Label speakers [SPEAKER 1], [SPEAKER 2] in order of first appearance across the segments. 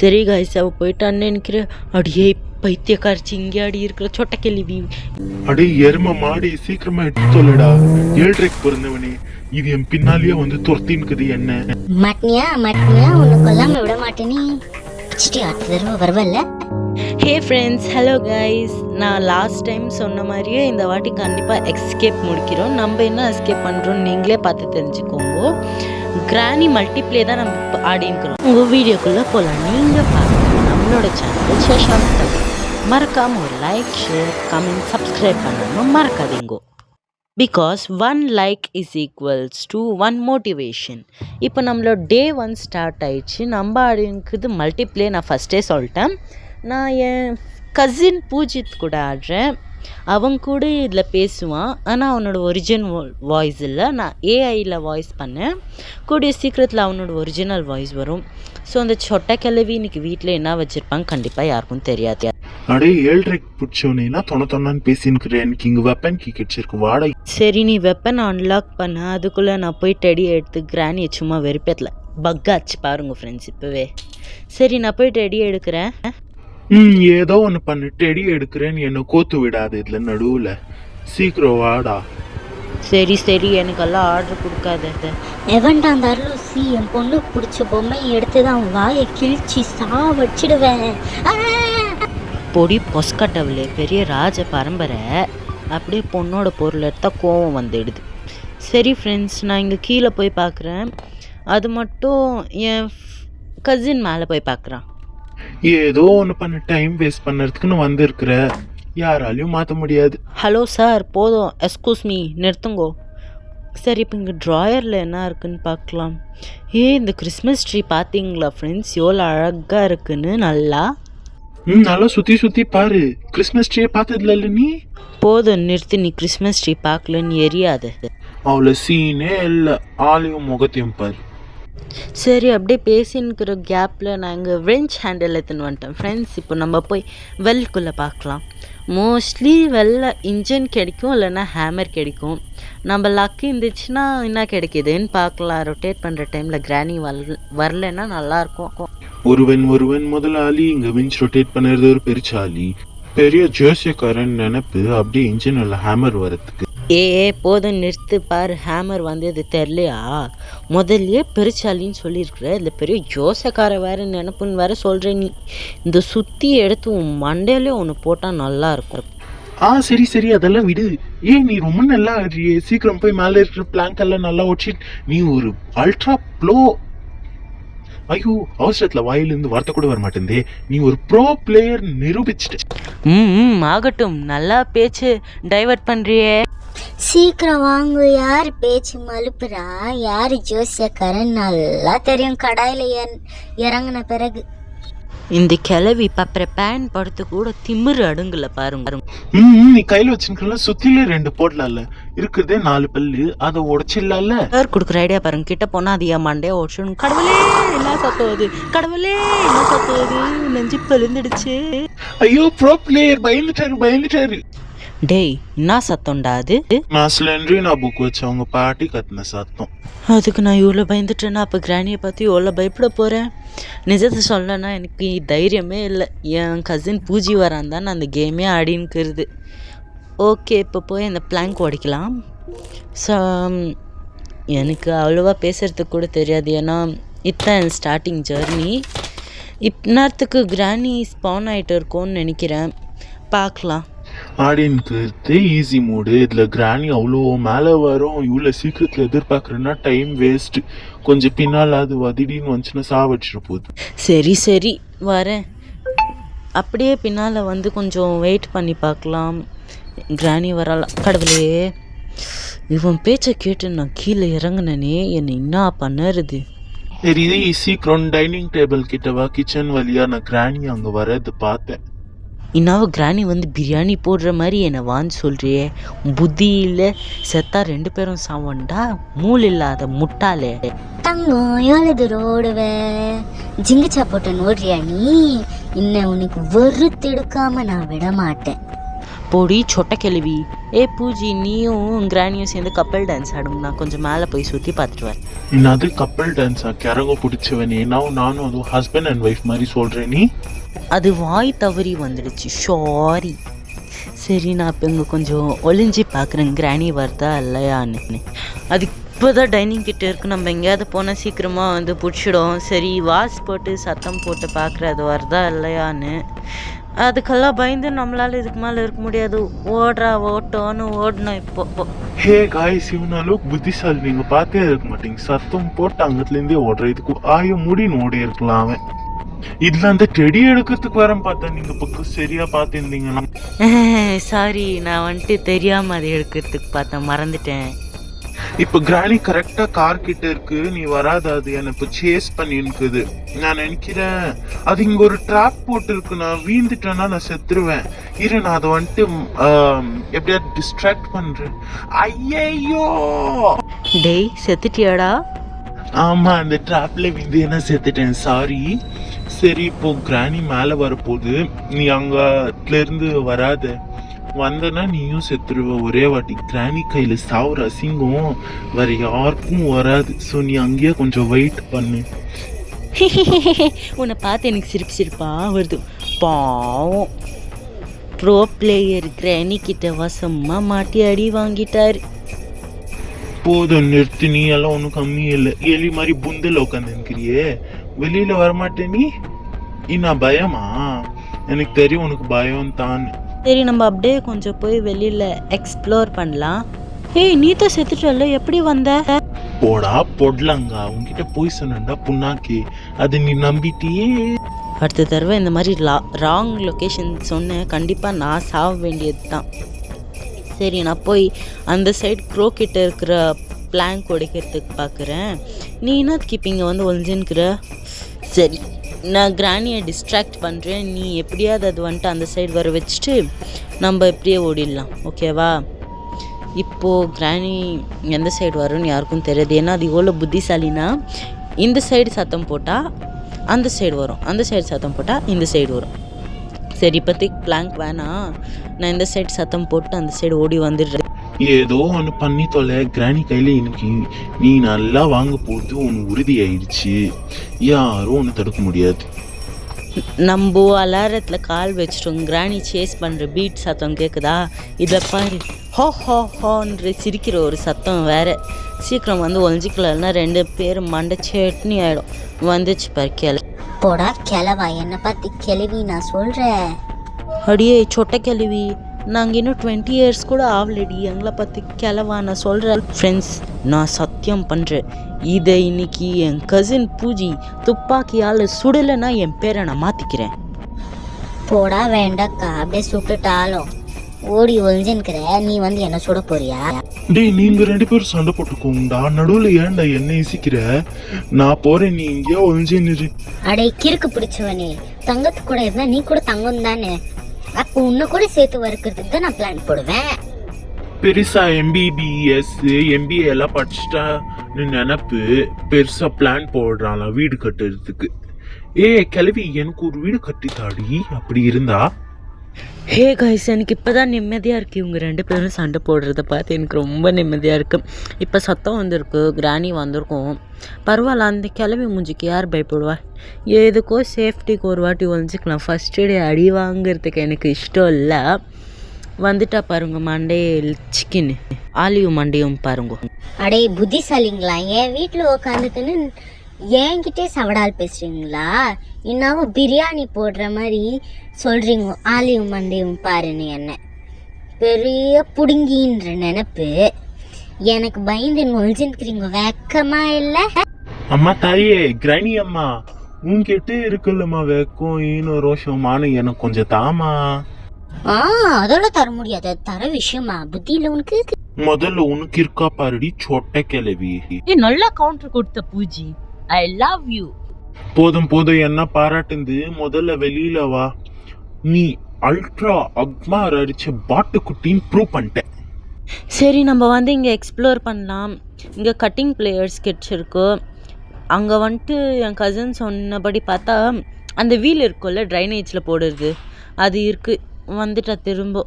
[SPEAKER 1] சரி காய்ஸ், அவ போயிட்டான்னு நினைக்கிறேன். அடியே பைத்தியக்காரச்சி, இங்கே அடி இருக்கிற சொட்ட கேள்வி.
[SPEAKER 2] அடே எரும மாடி, சீக்கிரமா எடுத்து சொல்லடா. 7:30 பிறந்தவனே, இது என் பின்னாலேயே வந்து துரத்தின்னுக்குது என்ன.
[SPEAKER 3] மாட்டினியா உன்னை கொல்லாம விட மாட்டேனே. அடுத்த தடவை வருவல்ல.
[SPEAKER 1] Hey friends, hello guys. நான் லாஸ்ட் டைம் சொன்ன மாதிரியே இந்த வாட்டி கண்டிப்பாக எஸ்கேப் முடிக்கிறோம். நம்ம என்ன எஸ்கேப் பண்ணுறோம் நீங்களே பார்த்து தெரிஞ்சுக்கோங்க. கிராணி மல்டிப்ளே தான் நம்ம இப்போ ஆடின்னுக்கிறோம். உங்கள் வீடியோக்குள்ளே போகலாம். நீங்கள் பார்க்கணும் நம்மளோட சேனல் சேஷாம். மறக்காமல் ஒரு லைக், ஷேர், கமெண்ட், சப்ஸ்கிரைப் பண்ணணும் மறக்காதீங்க. Because 1 like is equals to 1 motivation. இப்போ நம்மளோட டே 1 ஸ்டார்ட் ஆயிடுச்சு. நம்ம ஆடினுக்குது மல்டிப்ளே. நான் ஃபஸ்ட்டே சொல்லிட்டேன். நான் என் கசின் பூஜித் கூட ஆடுறேன். அவங்க கூட இதில் பேசுவான். ஆனால் அவனோட ஒரிஜினல் வாய்ஸ் இல்லை, நான் ஏஐயில் வாய்ஸ் பண்ணேன். கூடிய சீக்கிரத்தில் அவனோட ஒரிஜினல் வாய்ஸ் வரும். ஸோ அந்த சொட்டை கிளவி இன்னைக்கு வீட்டில் என்ன வச்சுருப்பாங்க கண்டிப்பாக யாருக்கும் தெரியாது.
[SPEAKER 2] அடே 7:30 பிடிச்சவனேனா தொண்ணு பேசின்னுக்கிறேன். எனக்கு இங்கே வெப்பன் கீ கிடச்சிருக்கு வாடகை.
[SPEAKER 1] சரி, நீ வெப்பன் அன்லாக் பண்ண. அதுக்குள்ளே நான் போய் டெடி எடுத்து கிராணியை சும்மா வெறுப்பேத்தில் பக்காச்சு பாருங்க ஃப்ரெண்ட்ஸ் இப்போவே. சரி, நான் போய் டெடி எடுக்கிறேன்.
[SPEAKER 2] ஏதோ ஒன்று பண்ணு. டெடி எடுக்கிறேன்னு என்னை கோத்து விடாது இதில் நடுவில். சீக்கிரம் வாடா.
[SPEAKER 1] சரி, எனக்கெல்லாம் ஆர்டர் கொடுக்காத.
[SPEAKER 3] எவன்டா அந்த அருளூசி, என் பொண்ணு பிடிச்ச பொம்மையை எடுத்து தான் வாயை கிழிச்சி வச்சிடுவேன்.
[SPEAKER 1] பொடி பொஸ்கட்டவளே, பெரிய ராஜ பரம்பரை. அப்படியே பொண்ணோட பொருள் எடுத்தால் கோவம் வந்துடுது. சரி ஃப்ரெண்ட்ஸ், நான் இங்கே கீழே போய் பார்க்குறேன். அது மட்டும் என் கசின் மேலே போய் பார்க்குறான்.
[SPEAKER 2] ஏதோ ஒன்று பண்ண, டைம் வேஸ்ட் பண்ணுறதுக்குன்னு வந்திருக்கிற. யாராலையும் மாற்ற முடியாது.
[SPEAKER 1] ஹலோ சார், போதும், எஸ்கூஸ் மீ, நிறுத்துங்கோ. சரி, இப்போ இங்கே ட்ராயரில் என்ன இருக்குன்னு பார்க்கலாம். இந்த கிறிஸ்மஸ் ட்ரீ பார்த்தீங்களா ஃப்ரெண்ட்ஸ், எவ்வளோ அழகாக இருக்குன்னு. நல்லா
[SPEAKER 2] சுற்றி பாரு. கிறிஸ்மஸ் ட்ரீயை பார்த்ததுல இல்லை நீ?
[SPEAKER 1] போதும் நிறுத்து, நீ கிறிஸ்மஸ் ட்ரீ பார்க்கலன்னு எரியாது.
[SPEAKER 2] அவ்வளோ சீனே இல்லை, ஆளையும் முகத்தையும் பாரு.
[SPEAKER 1] சரி, அப்படியே பேசின்னுக்கிற கேப்பில் நான் இங்கே ரெஞ்ச் ஹேண்டில் எடுத்துன்னு வந்துட்டேன் ஃப்ரெண்ட்ஸ். இப்போ நம்ம போய் வெல்குள்ளே பார்க்கலாம். மோஸ்ட்லி வெல்ல இன்ஜின் கிடைக்கும், இல்லைன்னா ஹேமர் கிடைக்கும். நம்ம லக்கு இருந்துச்சுன்னா என்ன கிடைக்கிதுன்னு பார்க்கலாம். ரொட்டேட் பண்ணுற டைமில் கிராணி வரலன்னா நல்லாயிருக்கும்.
[SPEAKER 2] ஒருவன் முதலாளி, இங்கே விஞ்ச் ரொட்டேட் பண்ணுறது ஒரு பெருச்சாலி. பெரிய ஜோசியக்காரன் நினைப்பு. அப்படியே இன்ஜின் இல்லை ஹேமர் வரதுக்கு.
[SPEAKER 1] போதும் நிறுத்து பாரு. ஹேமர் வந்தது தெரிலையா? முதல்லையே பெருச்சாலின்னு சொல்லியிருக்கிற, இல்லை பெரிய ஜோசக்கார வேறு நினப்புன்னு வேறு சொல்கிற நீ. இந்த சுற்றி எடுத்து உன் மண்டையிலே ஒன்று போட்டால் நல்லா இருக்கும்.
[SPEAKER 2] சரி அதெல்லாம் விடு. நீ ரொம்ப நல்லா ஆடுறியே. சீக்கிரம் போய் மேலே இருக்கிற பிளாங்க் எல்லாம் நல்லா ஓடிச்சு. நீ ஒரு அல்ட்ரா ப்ளோ. ஐயோ, அவசரத்தில் வாயிலிருந்து வார்த்தை கூட வர மாட்டேந்தே. நீ ஒரு ப்ரோ பிளேயர் நிரூபிச்சிட்ட.
[SPEAKER 1] ஆகட்டும், நல்லா பேச்சு டைவர்ட் பண்ணுறியே.
[SPEAKER 3] சீக்கிரம் வாங்க. யார் பேச்சு மலுப்புறா? யார் ஜோசியக்காரன் நல்லா தெரியும். கடாயில் இறங்கின பிறகு
[SPEAKER 1] இந்த கிளவி பப்பரை பேன் படுத்து கூட திமிரு அடுங்கல பாருங்க.
[SPEAKER 2] நீ கையில் வச்சுக்கலாம். சுத்திலே 2 போடலாம்ல, இருக்கிறதே 4 பல்லு. அதை உடைச்சிடலாம்ல.
[SPEAKER 1] சார் கொடுக்குற ஐடியா பாருங்க. கிட்ட போனா அது என் மண்டே உடச்சிடும். கடவுளே என்ன சத்துவது, நெஞ்சு பழுந்துடுச்சு.
[SPEAKER 2] ஐயோ, ப்ரோ பிளேயர் பயந்துட்டாரு.
[SPEAKER 1] டேய், என்ன சத்தம்டா அது?
[SPEAKER 2] நான் சிலிண்டரி புக் வச்சு அவங்க பாட்டி கத்தின சத்தம்.
[SPEAKER 1] அதுக்கு நான் இவ்வளோ பயந்துட்டேன்னா அப்போ கிராணியை பார்த்து எவ்வளோ பயப்பட போகிறேன். நிஜத்தை சொல்லனா எனக்கு தைரியமே இல்லை. என் கசின் பூஜி வரான் தான் நான் அந்த கேமே ஆடின்னுக்கிறது. ஓகே, இப்போ போய் அந்த பிளாங்க் உடைக்கலாம். ஸோ எனக்கு அவ்வளோவா பேசுகிறதுக்கு கூட தெரியாது, ஏன்னா இதுதான் என் ஸ்டார்டிங் ஜர்னி. இந்நேரத்துக்கு கிராணி ஸ்பான் ஆகிட்டு இருக்கோன்னு நினைக்கிறேன். பார்க்கலாம்.
[SPEAKER 2] ஆடின்னுக்கிறது ஈஸி மூடு. இதில் கிராணி அவ்வளோ மேலே வரும். இவ்வளோ சீக்கிரத்தில் எதிர்பார்க்குறேன்னா டைம் வேஸ்ட்டு. கொஞ்சம் பின்னால் அது திடீர்னு வந்துச்சுன்னா சாவடிச்சிட போகுது.
[SPEAKER 1] சரி வரேன். அப்படியே பின்னால் வந்து கொஞ்சம் வெயிட் பண்ணி பார்க்கலாம். கிராணி வரலாம். கடவுளே, இவன் பேச்சை கேட்டு நான் கீழே இறங்கினேனே, என்னை என்ன பண்ணுறது?
[SPEAKER 2] சரி, சீக்கிரம் டைனிங் டேபிள் கிட்டவா. கிச்சன் வழியா நான் கிராணி அங்கே வரது பார்த்தேன்.
[SPEAKER 1] இன்னாவ கிராணி வந்து பிரியாணி போடுற மாதிரி என்னை வான்னு சொல்கிறியே. புத்தியில் செத்தா 2 பேரும் சாவண்டா. மூள் இல்லாத முட்டாளே.
[SPEAKER 3] தங்கம், எவ்வளோ தூரம் ஓடுவேன்? ஜிங்குச்சா போட்டு ஓடுறியா நீ? இன்னும் உனக்கு வெறுத்தெடுக்காம நான் விட மாட்டேன்.
[SPEAKER 1] பொடி சொட்டை கேள்வி. பூஜி, நீயும் கிராணியும் சேர்ந்து கப்பல் டான்ஸ் ஆடுங்க. நான் கொஞ்சம் மேலே போய் சுற்றி பார்த்துட்டு வரேன்.
[SPEAKER 2] என்னது கப்பல் டான்ஸா? கிறங்க பிடிச்சவனே, நானும் அதுவும் ஹஸ்பண்ட் அண்ட் ஒய்ஃப் மாதிரி சொல்கிறேன். நீ
[SPEAKER 1] அது வாய் தவறி வந்துடுச்சு, சாரி. சரி, நான் இப்போ இங்கே கொஞ்சம் ஒளிஞ்சி பார்க்குறேன் கிராணி வருதா இல்லையான்னு. அது இப்போ தான் டைனிங் கிட்ட இருக்குது. நம்ம எங்கேயாவது போனால் சீக்கிரமாக வந்து பிடிச்சிடும். சரி, வாஸ் போட்டு சத்தம் போட்டு பார்க்குற அது வருதா இல்லையான்னு. அதுக்கெல்லாம் பயந்து நம்மளால் இதுக்கு மேலே இருக்க முடியாது. ஓட்டோன்னு ஓடணும் இப்போ.
[SPEAKER 2] ஹே காய்ஸ், இவனாலும் புத்திசாலி. நீங்கள் பார்த்தே இருக்க மாட்டீங்க. சத்தம் போட்டு அங்கத்துலேருந்தே ஓடுற. இதுக்கு முடின்னு ஓடி இருக்கலாம் அவன். இதுல அந்த டெடி எடுக்கிறதுக்கு வரேன் பார்த்தா நீங்கள் பக்கம் சரியா பார்த்துருந்தீங்கன்னா.
[SPEAKER 1] சாரி, நான் வந்துட்டு தெரியாமல் அதை எடுக்கிறதுக்கு பார்த்தேன், மறந்துட்டேன்.
[SPEAKER 2] இப்போ கிராணி கரெக்டா கார் கிட்ட இருக்கு. நீ வராத, அது என்ன இப்போ சேஸ் பண்ணி இருக்குது. நான் நினைக்கிறேன் அது இங்க ஒரு ட்ராப் போட்டு இருக்கு. நான் வீழ்ந்துட்டேன்னா நான் செத்துருவேன். இரு, நான் அதை வந்துட்டு எப்படியாவது டிஸ்ட்ராக்ட் பண்றேன். ஐயோ,
[SPEAKER 1] டேய் செத்துட்டியாடா?
[SPEAKER 2] ஆமா, அந்த ட்ராப்ல விந்து என்ன செத்துட்டேன். சாரி. சரி, இப்போ கிராணி மேல வரப்போகுது. நீ அங்கத்துல இருந்து வராத. வந்தனா நீயும் செத்துருவ ஒரே வாட்டி. கிராணி கையில சாவுற அசிங்கம் வேற யாருக்கும் வராது. ஸோ நீ அங்கேயே கொஞ்சம் வெயிட் பண்ணு.
[SPEAKER 1] உன்னை பார்த்து எனக்கு சிரிப்பா வருது. பாவம், ப்ரோ பிளேயர் கிராணி கிட்ட வசமா மாட்டி அடி வாங்கிட்டாரு.
[SPEAKER 2] போதும், நிறுத்து. நீ எல்லாம் ஒன்றும் கம்மி இல்லை. எலி மாதிரி புந்தில் உட்காந்து இருக்கிறியே, வெளியில வரமாட்டே நீ. நான் பயமா? எனக்கு தெரியும் உனக்கு பயம் தான்.
[SPEAKER 1] சரி, நம்ம அப்படியே கொஞ்சம் போய் வெளியில் எக்ஸ்ப்ளோர் பண்ணலாம். நீ தான் செத்துட்டல, எப்படி வந்த?
[SPEAKER 2] போடா பொடலங்க, உங்ககிட்ட போய் சொன்னா புண்ணாக்கி. அது நீ நம்பிட்டியே.
[SPEAKER 1] அடுத்த தடவை இந்த மாதிரி ராங் லொக்கேஷன் சொன்னேன், கண்டிப்பாக நான் சாக வேண்டியது தான். சரி, நான் போய் அந்த சைடு க்ரோ கிட்ட இருக்கிற பிளாங்க் உடைக்கிறதுக்கு பார்க்குறேன். நீ என்னத்துக்கு இப்போ இங்கே வந்து ஒளிஞ்சுன்னுக்கிற? சரி, நான் கிராணியை டிஸ்ட்ராக்ட் பண்ணுறேன். நீ எப்படியாவது அது வந்துட்டு அந்த சைடு வர வச்சுட்டு நம்ம எப்படியே ஓடிடலாம், ஓகேவா? இப்போது கிராணி எந்த சைடு வரும்னு யாருக்கும் தெரியாது. ஏன்னா அது எவ்வளோ புத்திசாலினா, இந்த சைடு சத்தம் போட்டால் அந்த சைடு வரும், அந்த சைடு சத்தம் போட்டால் இந்த சைடு வரும். சரி, இப்போதைக்கு பிளாங்க் வேணாம். நான் இந்த சைடு சத்தம் போட்டு அந்த சைடு ஓடி வந்துடுறேன்.
[SPEAKER 2] ஏதோ ஒன்று பண்ணி தொலை. கிராணி கையில் இன்னைக்கு நீ நல்லா வாங்க போகிறது ஒன்று உறுதி ஆயிடுச்சு. யாரும் ஒன்று தடுக்க முடியாது.
[SPEAKER 1] நம்ம அலாரத்தில் கால் வச்சிட்டோம். கிராணி சேஸ் பண்ணுற பீட் சத்தம் கேட்குதா? இதை பாரு, ஹோன்ற சிரிக்கிற ஒரு சத்தம் வேற. சீக்கிரம் வந்து ஒழிஞ்சிக்கலன்னா 2 பேரும் மண்டை சட்னி ஆகிடும். வந்துச்சு பாரு கிளவி.
[SPEAKER 3] போடா கிளவா, என்னை பார்த்து கிளவி நான் சொல்கிறேன்.
[SPEAKER 1] அடியே சொட்டை கிளவி, நாங்கள் இன்னும் 20 years கூட ஆகலடி, எங்களை பற்றி கிளவா நான் சொல்கிறேன். ஃப்ரெண்ட்ஸ், நான் சத்தியம் பண்ணுறேன், இதை இன்னைக்கு என் கசின் பூஜி துப்பாக்கியால் சுடலைன்னா என் பேரை நான் மாற்றிக்கிறேன்.
[SPEAKER 3] போடா வேண்டாக்கா, அப்படியே சுட்டுட்டாலும் ஓடி ஒழிஞ்சுன்னுக்கிற. நீ வந்து என்ன சுட போறியா?
[SPEAKER 2] டேய், நீங்க 2 பேரும் சண்டை போட்டுக்கோங்கடா. நடுவில் ஏன்டா என்ன இசிக்கிற? நான் போறேன், நீ இங்கேயோ ஒழிஞ்சு.
[SPEAKER 3] அடே கிறுக்கு பிடிச்சவனே, தங்கத்து கூட இருந்தா நீ கூட தங்கம் தானே. அப்போ உன்னை கூட சேர்த்து வறுக்கிறதுக்கு தான் நான் பிளான் போடுவேன்.
[SPEAKER 2] பெருசா MBBS MBA எல்லாம் படிச்சுட்டா நினப்பு பெருசா பிளான் போடுறான் வீடு கட்டுறதுக்கு. கிளவி, எனக்கு ஒரு வீடு கட்டித்தாடி. அப்படி இருந்தா
[SPEAKER 1] ஹே கைஸ், எனக்கு இப்போ தான் நிம்மதியாக இருக்குது. இவங்க 2 பேரும் சண்டை போடுறத பார்த்து எனக்கு ரொம்ப நிம்மதியாக இருக்குது. இப்போ சத்தம் வந்திருக்கு, கிராணி வந்திருக்கும். பரவாயில்ல, அந்த கிளவி மூஞ்சிக்கு யார் பயப்படுவா? எதுக்கோ சேஃப்டிக்கு ஒரு வாட்டி ஒழிஞ்சிக்கலாம். ஃபஸ்ட் டே அடி வாங்கிறதுக்கு எனக்கு இஷ்டம் இல்லை. வந்துட்டா பாருங்க மண்டையே சிக்கன் ஆலியும் மண்டையும் பாருங்க.
[SPEAKER 3] அடே புத்திசாலிங்களா, என் வீட்டில் உக்காந்துக்குன்னு என்கிட்டே சவடால் பேசுறீங்களா? இன்னும் பிரியாணி போடுற மாதிரி சொல்றீங்க. ஆலியும் மண்டையும் பாருன்னு என்ன பெரிய புடுங்கின்ற நினைப்பு. எனக்கு பயந்து ஒழிஞ்சுக்கிறீங்க, வெக்கமா இல்லை?
[SPEAKER 2] அம்மா தாயே, கிராணி அம்மா, உன்கிட்ட இருக்குல்லம்மா வெக்கம் ஈனோ ரோஷமான, எனக்கு கொஞ்சம் தாமா.
[SPEAKER 3] அதெல்லாம் தர முடியாது. தர விஷயமா புத்தி இல்லை உனக்கு?
[SPEAKER 2] முதல்ல உனக்கு இருக்கா பாருடி சொட்டை கிளவி.
[SPEAKER 1] நல்லா கவுண்டர் கொடுத்த பூஜி, ஐ லவ் யூ.
[SPEAKER 2] போதும் என்ன பாராட்டுந்து. முதல்ல வெளியில வா. நீ அல்ட்ரா அக்மார் அடிச்ச பாட்டு குட்டின்னு ப்ரூவ் பண்ணிட்டேன்.
[SPEAKER 1] சரி, நம்ம வந்து இங்கே எக்ஸ்ப்ளோர் பண்ணலாம். இங்கே கட்டிங் பிளேயர்ஸ் ஸ்கெட்ச் இருக்கு. அங்கே வந்துட்டு என் கசின் சொன்னபடி பார்த்தா அந்த வீல் இருக்கும்ல ட்ரைனேஜில் போடுறது, அது இருக்குது. வந்துட்டா திரும்ப.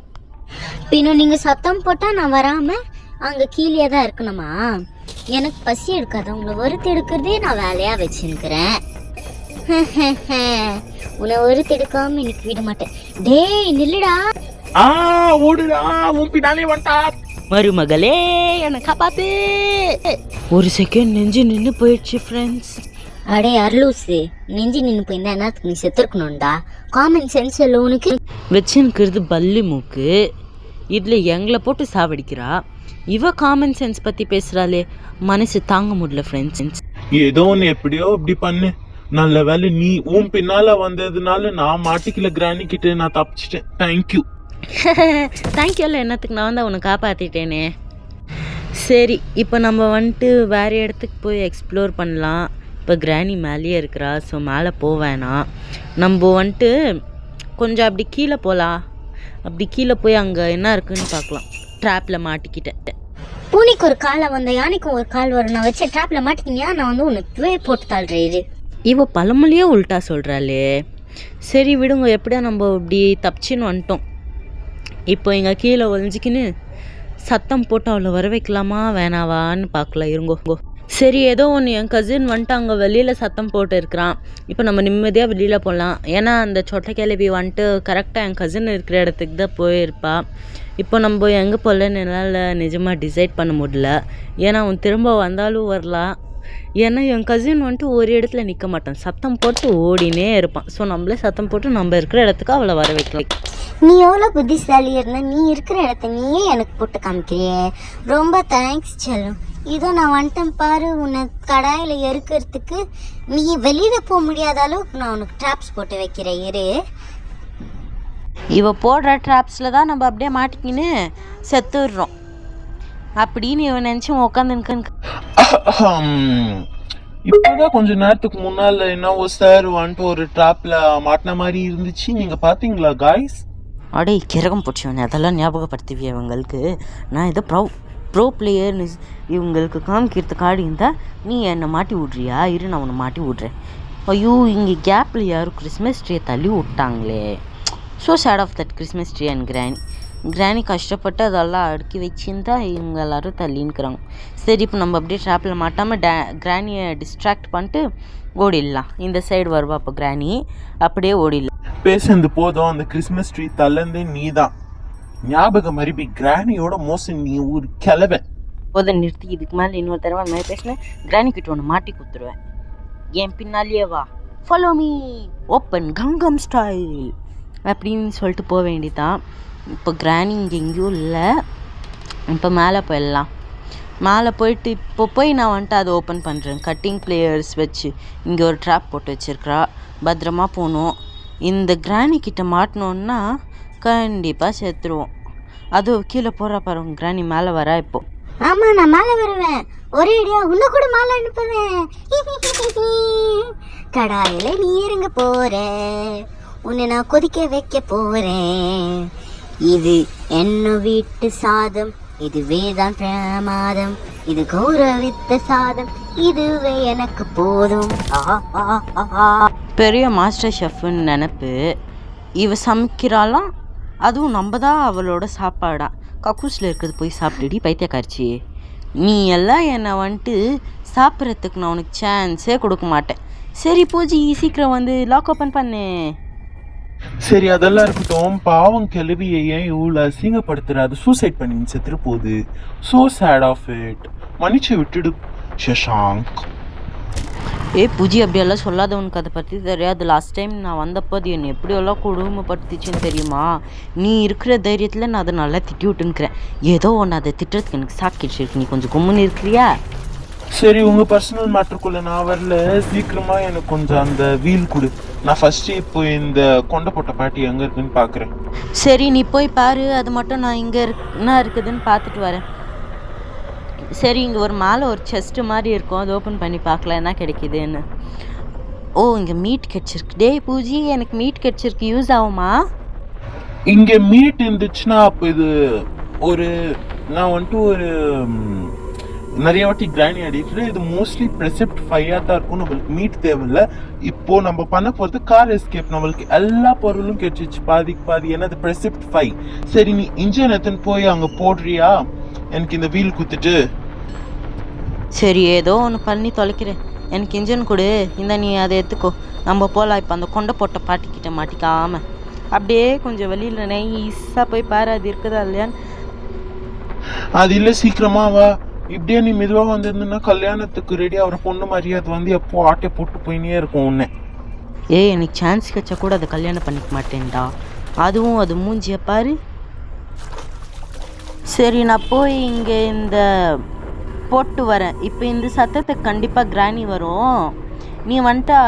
[SPEAKER 3] பின்னும் நீங்க சத்தம் போட்டா நான் வராம அங்க கீழே தான் இருக்கணுமா? எனக்கு பசி எடுக்காது, உங்களை ஒருத்தி எடுக்கிறதே நான் வேலையா வச்சுருக்கிறேன். உன்னை ஒருத்தி எடுக்காம எனக்கு விட மாட்டேன். டேய் நில்லுடா.
[SPEAKER 2] ஓடுடா, உன் பின்னாலே வந்துட்டா.
[SPEAKER 1] மருமகளே என்னை காப்பாத்து. ஒரு செகண்ட் நெஞ்சு நின்று போயிடுச்சு ஃப்ரெண்ட்ஸ்.
[SPEAKER 3] அடே அர்லூசு, நெஞ்சு நின்று போயிருந்தா என்னத்துக்கு நீ செத்துருக்கணும்டா? காமன் சென்ஸ் இல்லை உனக்கு?
[SPEAKER 1] வச்சுன்னுக்கிறது பல்லி மூக்கு, இதில் எங்களை போட்டு சாவடிக்கிறா. இவ காமன் சென்ஸ் பற்றி பேசுகிறாளே, மனசு தாங்க முடியல ஃப்ரெண்ட்ஸ்.
[SPEAKER 2] ஏதோ ஒன்று எப்படியோ இப்படி பண்ணு. நல்ல வேலை நீ உன் பின்னால வந்ததுனால நான் மாட்டிக்கல. கிராணி கிட்ட நான் தப்பிச்சிட்டேன். தேங்க்யூ.
[SPEAKER 1] தேங்க்யூ இல்லை, என்னத்துக்கு நான் வந்து அவனை காப்பாற்றிட்டேனே. சரி, இப்போ நம்ம வந்துட்டு வேறு இடத்துக்கு போய் எக்ஸ்ப்ளோர் பண்ணலாம். இப்போ கிராணி மேலேயே இருக்கிறா, ஸோ மேலே போவேணாம். நம்ம வந்துட்டு கொஞ்சம் அப்படி கீழே போகலாம். அப்படி கீழே போய் அங்கே என்ன இருக்குன்னு பார்க்கலாம். ட்ராப்பில் மாட்டிக்கிட்டேன்.
[SPEAKER 3] பூனைக்கு ஒரு காலை வந்த யானைக்கும் ஒரு கால் வரும். நான் வச்ச ட்ராப்பில் மாட்டிக்கினியா? நான் வந்து உனக்கு போட்டு தாழ்றேன்.
[SPEAKER 1] இவ பழமொழியே உல்ட்டா சொல்கிறாளே. சரி விடுங்க, எப்படியா நம்ம இப்படி தப்பிச்சின்னு வந்துட்டோம். இப்போ இங்கே கீழே ஒழிஞ்சிக்கின்னு சத்தம் போட்டு அவளை வர வைக்கலாமா வேணாவான்னு பார்க்கலாம். இருங்கோ. சரி, ஏதோ ஒன்று என் கசின் வந்துட்டு அங்கே வெளியில் சத்தம் போட்டு இருக்கிறான். இப்போ நம்ம நிம்மதியாக வெளியில் போகலாம். ஏன்னா அந்த சொட்டை கிளவி வந்துட்டு கரெக்டாக என் கசின் இருக்கிற இடத்துக்கு தான் போயிருப்பா. இப்போ நம்ம எங்கே போகலன்னு என்னால் நிஜமாக டிசைட் பண்ண முடியல. ஏன்னா அவன் திரும்ப வந்தாலும் வரலாம். ஏன்னா என் கசின் வந்துட்டு ஒரு இடத்துல நிற்க மாட்டான், சத்தம் போட்டு ஓடினே இருப்பான். ஸோ நம்மளே சத்தம் போட்டு நம்ம இருக்கிற இடத்துக்கு அவளை வர வைக்கலாம்.
[SPEAKER 3] நீ எவ்வளோ புத்திசாலி இருந்தா நீ இருக்கிற இடத்த நீயே எனக்கு போட்டு காமிக்கிறியே. ரொம்ப தேங்க்ஸ் செல்லும். இதோ நான் வந்துட்டேன் பாரு. உன்னை கடாயில் எறுக்கிறதுக்கு நீ வெளியில் போக முடியாத அளவுக்கு நான் உனக்கு ட்ராப்ஸ் போட்டு வைக்கிறேன். இரு.
[SPEAKER 1] இவ போடுற ட்ராப்ஸில் தான் நம்ம அப்படியே மாட்டிக்கின்னு செத்துடுறோம் அப்படின்னு இவன் நினச்சி உட்காந்துருக்கு.
[SPEAKER 2] இப்போதான் கொஞ்ச நேரத்துக்கு முன்னால என்ன சார் வந்துட்டு ஒரு ட்ராப்ல மாட்டின மாதிரி இருந்துச்சு. நீங்க பாத்தீங்களா காய்ஸ்?
[SPEAKER 1] அடே கிரகம் போச்சுவனே, அதெல்லாம் ஞாபகப்படுத்துவி அவங்களுக்கு. நான் இதை ப்ரோ பிளேயர்னு இவங்களுக்கு காமிக்கிறதுக்கு ஆடி இருந்தால் நீ என்னை மாட்டி விட்றியா? இரு நான் உன்னை மாட்டி விட்றேன். ஐயோ, இங்கே கேப்பில் யாரும் கிறிஸ்மஸ் ட்ரீயை தள்ளி விட்டாங்களே. So sad of that Christmas tree and granny கஷ்டப்பட்டு அதெல்லாம் அடுக்கி வச்சுருந்தா இவங்க எல்லோரும் தள்ளின்னுக்குறாங்க. சரி, இப்போ நம்ம அப்படியே ட்ராப்பில் மாட்டாமல் கிராணியை டிஸ்ட்ராக்ட் பண்ணிட்டு ஓடிடலாம். இந்த சைடு வருவா அப்போ கிராணி, அப்படியே ஓடிடலாம்.
[SPEAKER 2] பேசுறது போதும். அந்த கிறிஸ்மஸ் ட்ரீ தள்ளந்தே நீ தான். ஞாபகம் மறுபடி கிராணியோட மோசம் நீ ஒரு கிளவை.
[SPEAKER 1] போதும் நிறுத்தி. இதுக்கு மேலே இன்னொரு தடவை அந்த மாதிரி பேசினேன் கிராணி கிட்ட ஒன்று மாட்டி கொடுத்துருவேன். என் பின்னாலேயே வா, ஃபாலோ மீ, ஓப்பன் கங்கம் ஸ்டைல் அப்படின்னு சொல்லிட்டு போக வேண்டியதான். இப்போ கிராணி இங்கே எங்கேயும் இல்லை. இப்போ மேலே போயிடலாம். மேலே போயிட்டு இப்போ போய் நான் வந்துட்டு அதை ஓப்பன் பண்ணுறேன். கட்டிங் பிளேயர்ஸ் வச்சு இங்கே ஒரு ட்ராப் போட்டு வச்சுருக்கிறா. பத்திரமா போகணும். இந்த கிராணி கிட்ட மாட்டினோன்னா கண்டிப்பாக செத்துருவோம். அது கீழே போகிறா பாருங்க. கிராணி மேலே வரா இப்போ.
[SPEAKER 3] ஆமாம், நான் மேலே வருவேன். ஒரே ஐடியா, உன்னை கூட மேலே அனுப்புவேன். கடாயில் நீ இருங்க போற, உன்னை நான் கொதிக்க வைக்க போறேன். இது என்ன வீட்டு சாதம், இதுவேதான் பிரமாதம், இது கௌரவித்த சாதம், இதுவே எனக்கு போதும்.
[SPEAKER 1] பெரிய மாஸ்டர் ஷெஃப்னு நினப்பு. இவ சமைக்கிறாளாம், அதுவும் நம்ம தான் அவளோட சாப்பாடா. கக்கூஸில் இருக்கிறது போய் சாப்பிட்டுடி பைத்தியக்காரிச்சி. நீ எல்லாம் என்னை வந்துட்டு சாப்பிட்றதுக்கு நான் உனக்கு சான்ஸே கொடுக்க மாட்டேன். சரி பூஜி, சீக்கிரம் வந்து லாக் ஓப்பன் பண்ணு.
[SPEAKER 2] சரி, அதெல்லாம் இருக்கட்டும். பாவம் கிளவியை ஏன் இவ்வளோ அசிங்கப்படுத்துறாது? சூசைட் பண்ணி செத்துட்டு போகுது. So sad of it. மன்னிச்சு விட்டுடு சஷாங்க்.
[SPEAKER 1] பூஜி, அப்படியெல்லாம் சொல்லாத. உனக்கு அதை பற்றி தெரியாது. லாஸ்ட் டைம் நான் வந்தப்போ அது என்னை எப்படியெல்லாம் கொடுமைப்படுத்திச்சுன்னு தெரியுமா? நீ இருக்கிற தைரியத்தில் நான் அதை நல்லா திட்டி விட்டுன்னுக்கிறேன். ஏதோ ஒன்று அதை திட்டுறதுக்கு எனக்கு சாக்கிடுச்சு. நீ கொஞ்சம் கும்முன்னு இருக்கிறியா?
[SPEAKER 2] சரி, உங்கள் பர்சனல் மேட்டருக்குள்ளே நான் வரல. சீக்கிரமாக எனக்கு கொஞ்சம் அந்த வீல் கொடு. நான் ஃபஸ்ட்டு இப்போ இந்த கொண்டை போட்ட பாட்டி எங்கே இருக்குன்னு பார்க்குறேன்.
[SPEAKER 1] சரி, நீ போய் பாரு. அது மட்டும் நான் இங்கே என்ன இருக்குதுன்னு பார்த்துட்டு வரேன். சரி, இங்கே ஒரு மேலே ஒரு செஸ்ட்டு மாதிரி இருக்கும். அது ஓப்பன் பண்ணி பார்க்கலாம் என்ன கிடைக்கிதுன்னு. ஓ, இங்கே மீட் கிடச்சிருக்கு. டே பூஜி, எனக்கு மீட் கிடச்சிருக்கு. யூஸ் ஆகுமா?
[SPEAKER 2] இங்கே மீட் இருந்துச்சுன்னா அப்போ இது ஒரு நான் வந்துட்டு ஒரு நிறைய வாட்டி கிராணி ஆடிட்டு இது மோஸ்ட்லி ப்ரெசெப்ட் 5 தான் இருக்கும். நம்மளுக்கு மீட் தேவையில்ல. இப்போ நம்ம பண்ண போகிறது கார் எஸ்கேப். நம்மளுக்கு எல்லா பொருளும் கிடைச்சிச்சு பாதிக்கு பாதி. ஏன்னா அது ப்ரெசெப்ட் 5. சரி, நீ இன்ஜின் எடுத்துன்னு போய் அங்கே போடுறியா? எனக்கு இந்த வீல் குத்துட்டு.
[SPEAKER 1] சரி, ஏதோ ஒன்று பண்ணி தொலைக்கிறேன். எனக்கு இன்ஜின் கொடு, இந்த நீ அதை எடுத்துக்கோ, நம்ம போகலாம். இப்போ அந்த கொண்டை போட்ட பாட்டிக்கிட்ட மாட்டிக்காமல் அப்படியே கொஞ்சம் வெளியில் நைஸாக போய் பாரு, அது இருக்குதா இல்லையான்னு.
[SPEAKER 2] அது இல்லை, சீக்கிரமா வா. இப்படியே நீ மெதுவாக வந்திருந்தா கல்யாணத்துக்கு ரெடி ஆகிற பொண்ணு மாதிரி அது வந்து எப்போ ஆட்டை போட்டு போயினே இருக்கும் உன்னை.
[SPEAKER 1] ஏய், எனக்கு சான்ஸ் கிடைச்சா கூட அதை கல்யாணம் பண்ணிக்க மாட்டேன்டா. அதுவும் அது மூஞ்சியை பாரு. சரி, நான் போய் இங்கே இந்த போட்டு வரேன். இப்போ இந்த சத்தத்துக்கு கண்டிப்பாக கிராணி வரும். நீ வந்துட்டா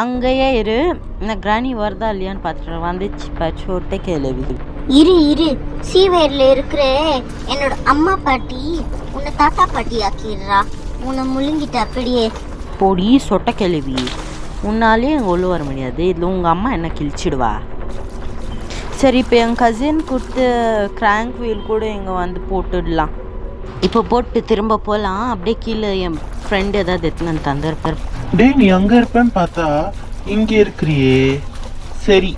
[SPEAKER 1] அங்கேயே இரு, நான் கிராணி வருதா இல்லையான்னு பார்த்துட்டு வந்துச்சு பச்சோட்டே கேள்வி.
[SPEAKER 3] இரு சீவேர்ல இருக்கிற என்னோட அம்மா பாட்டி உன்னை தாத்தா பாட்டி ஆக்கிடுறா. உன்னை முழுங்கிட்ட அப்படியே.
[SPEAKER 1] பொடி சொட்ட கேள்வி, உன்னாலே எங்கள் உள்ள வர முடியாது. இதில் உங்கள் அம்மா என்ன கிழிச்சிடுவா. சரி, இப்போ என் கசின் கொடுத்து கிராங்க் வீல் கூட இங்கே வந்து போட்டுடலாம். இப்போ போட்டு திரும்ப போகலாம். அப்படியே கீழே என் ஃப்ரெண்டு ஏதாவது எடுத்துன்னு தந்துருப்பார்.
[SPEAKER 2] டேய், நீ அங்கே இருப்பேன்னு பார்த்தா இங்கே இருக்கிறியே. சரி,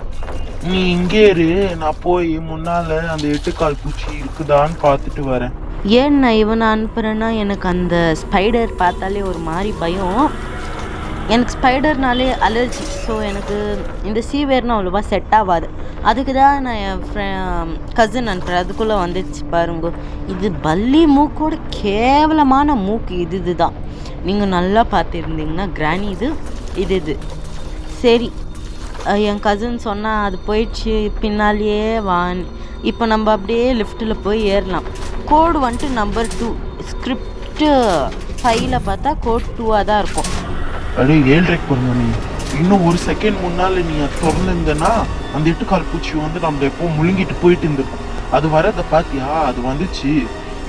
[SPEAKER 2] நீ இங்கே இரு, நான் போய் முன்னால் அந்த 8 கால் பூச்சி இருக்குதான்னு பார்த்துட்டு வரேன்.
[SPEAKER 1] ஏன் நான் இவனை அனுப்புகிறேன்னா, எனக்கு அந்த ஸ்பைடர் பார்த்தாலே ஒரு மாதிரி பயம். எனக்கு ஸ்பைடர்னாலே அலர்ஜி. ஸோ எனக்கு இந்த சீவேர்னா அவ்வளோவா செட் ஆகாது. அதுக்கு தான் நான் என் கசின் அனுப்புகிறேன். அதுக்குள்ளே வந்துச்சு பாருங்க. இது பல்லி மூக்கோட கேவலமான மூக்கு. இதுதான் நீங்கள் நல்லா பார்த்துருந்தீங்கன்னா கிராணி இது. சரி, என் கசின் சொன்னால் அது போயிடுச்சு, பின்னாலேயே வான். இப்போ நம்ம அப்படியே லிஃப்ட்டில் போய் ஏறலாம். கோடு வந்துட்டு நம்பர் 2. ஸ்கிரிப்டு 5ல் பார்த்தா கோட் 2ஆக தான் இருக்கும்.
[SPEAKER 2] அப்படியே 7:30 போகிறோம். நீ இன்னும் ஒரு செகண்ட் முன்னால் நீ திறந்துருந்தனா அந்த 8 கால் பூச்சி வந்து நம்ம எப்போ முழுங்கிட்டு போயிட்டு இருந்திருக்கும். அது வரதை பார்த்தியா? அது வந்துச்சு.